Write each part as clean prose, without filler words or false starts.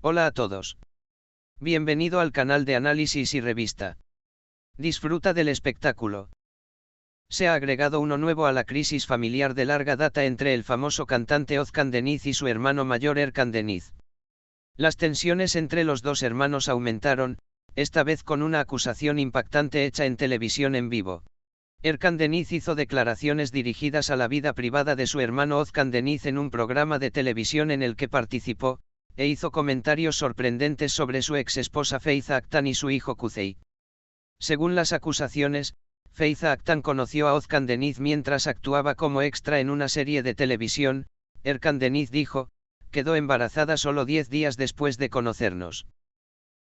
Hola a todos. Bienvenido al canal de análisis y revista. Disfruta del espectáculo. Se ha agregado uno nuevo a la crisis familiar de larga data entre el famoso cantante Özkan Deniz y su hermano mayor Erkan Deniz. Las tensiones entre los dos hermanos aumentaron, esta vez con una acusación impactante hecha en televisión en vivo. Erkan Deniz hizo declaraciones dirigidas a la vida privada de su hermano Özkan Deniz en un programa de televisión en el que participó, e hizo comentarios sorprendentes sobre su ex-esposa Feyza Aktan y su hijo Kuzey. Según las acusaciones, Feyza Aktan conoció a Özkan Deniz mientras actuaba como extra en una serie de televisión. Erkan Deniz dijo, quedó embarazada solo 10 días después de conocernos.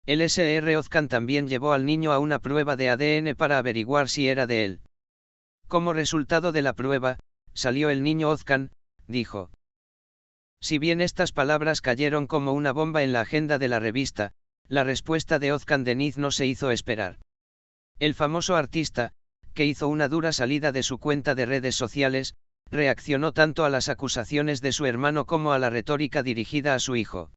El Sr. Özkan también llevó al niño a una prueba de ADN para averiguar si era de él. Como resultado de la prueba, salió el niño Özkan, dijo. Si bien estas palabras cayeron como una bomba en la agenda de la revista, la respuesta de Özkan Deniz no se hizo esperar. El famoso artista, que hizo una dura salida de su cuenta de redes sociales, reaccionó tanto a las acusaciones de su hermano como a la retórica dirigida a su hijo.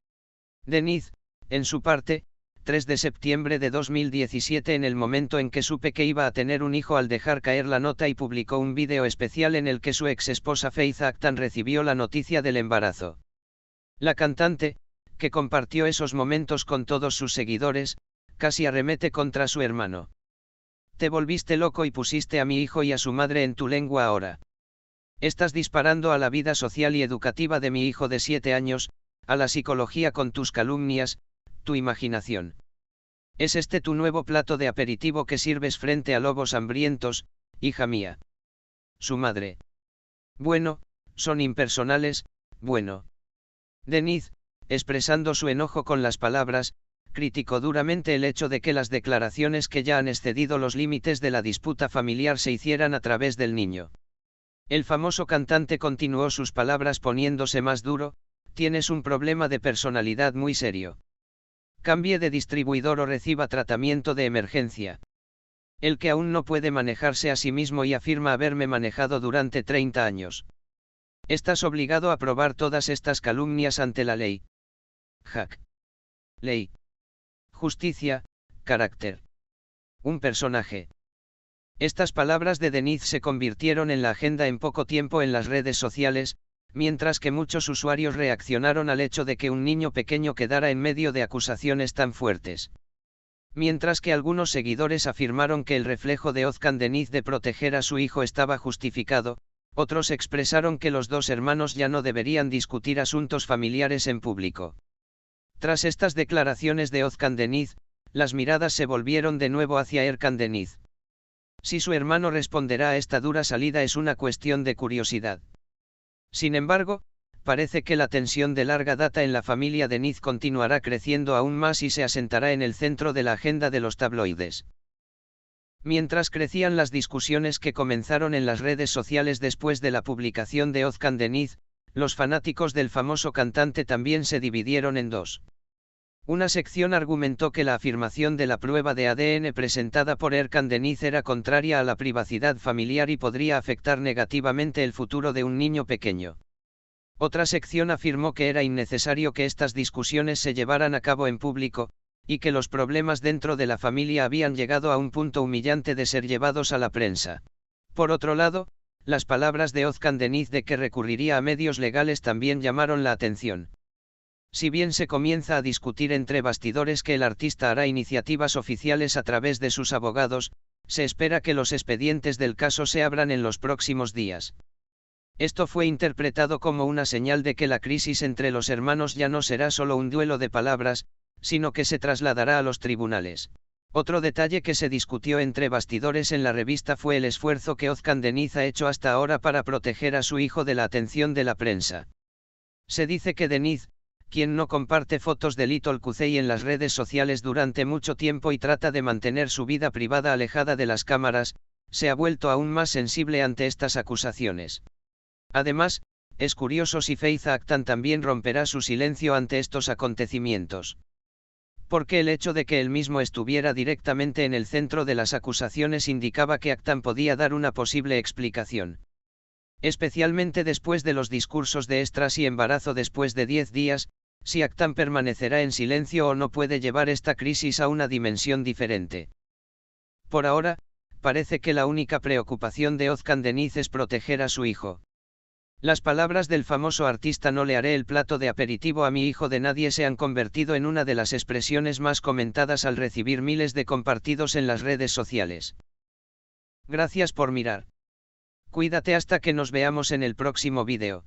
Deniz, en su parte, 3 de septiembre de 2017, en el momento en que supe que iba a tener un hijo al dejar caer la nota, y publicó un vídeo especial en el que su ex esposa Feyza Aktan recibió la noticia del embarazo. La cantante, que compartió esos momentos con todos sus seguidores, casi arremete contra su hermano. Te volviste loco y pusiste a mi hijo y a su madre en tu lengua ahora. Estás disparando a la vida social y educativa de mi hijo de 7 años, a la psicología con tus calumnias, tu imaginación. ¿Es este tu nuevo plato de aperitivo que sirves frente a lobos hambrientos, hija mía? Su madre. Bueno, son impersonales, bueno. Deniz, expresando su enojo con las palabras, criticó duramente el hecho de que las declaraciones que ya han excedido los límites de la disputa familiar se hicieran a través del niño. El famoso cantante continuó sus palabras poniéndose más duro, tienes un problema de personalidad muy serio. Cambie de distribuidor o reciba tratamiento de emergencia. El que aún no puede manejarse a sí mismo y afirma haberme manejado durante 30 años. Estás obligado a probar todas estas calumnias ante la ley. Hack. Ley. Justicia, carácter. Un personaje. Estas palabras de Deniz se convirtieron en la agenda en poco tiempo en las redes sociales, mientras que muchos usuarios reaccionaron al hecho de que un niño pequeño quedara en medio de acusaciones tan fuertes. Mientras que algunos seguidores afirmaron que el reflejo de Özkan Deniz de proteger a su hijo estaba justificado, otros expresaron que los dos hermanos ya no deberían discutir asuntos familiares en público. Tras estas declaraciones de Özkan Deniz, las miradas se volvieron de nuevo hacia Erkan Deniz. Si su hermano responderá a esta dura salida es una cuestión de curiosidad. Sin embargo, parece que la tensión de larga data en la familia Deniz continuará creciendo aún más y se asentará en el centro de la agenda de los tabloides. Mientras crecían las discusiones que comenzaron en las redes sociales después de la publicación de Özkan Deniz, los fanáticos del famoso cantante también se dividieron en dos. Una sección argumentó que la afirmación de la prueba de ADN presentada por Erkan Deniz era contraria a la privacidad familiar y podría afectar negativamente el futuro de un niño pequeño. Otra sección afirmó que era innecesario que estas discusiones se llevaran a cabo en público, y que los problemas dentro de la familia habían llegado a un punto humillante de ser llevados a la prensa. Por otro lado, las palabras de Özkan Deniz de que recurriría a medios legales también llamaron la atención. Si bien se comienza a discutir entre bastidores que el artista hará iniciativas oficiales a través de sus abogados, se espera que los expedientes del caso se abran en los próximos días. Esto fue interpretado como una señal de que la crisis entre los hermanos ya no será solo un duelo de palabras, sino que se trasladará a los tribunales. Otro detalle que se discutió entre bastidores en la revista fue el esfuerzo que Özkan Deniz ha hecho hasta ahora para proteger a su hijo de la atención de la prensa. Se dice que Deniz, quien no comparte fotos de Little Kuzey en las redes sociales durante mucho tiempo y trata de mantener su vida privada alejada de las cámaras, se ha vuelto aún más sensible ante estas acusaciones. Además, es curioso si Feyza Aktan también romperá su silencio ante estos acontecimientos. Porque el hecho de que él mismo estuviera directamente en el centro de las acusaciones indicaba que Aktan podía dar una posible explicación. Especialmente después de los discursos de Estras y embarazo después de 10 días, si Actan permanecerá en silencio o no puede llevar esta crisis a una dimensión diferente. Por ahora, parece que la única preocupación de Özcan Deniz es proteger a su hijo. Las palabras del famoso artista "no le haré el plato de aperitivo a mi hijo de nadie" se han convertido en una de las expresiones más comentadas al recibir miles de compartidos en las redes sociales. Gracias por mirar. Cuídate hasta que nos veamos en el próximo vídeo.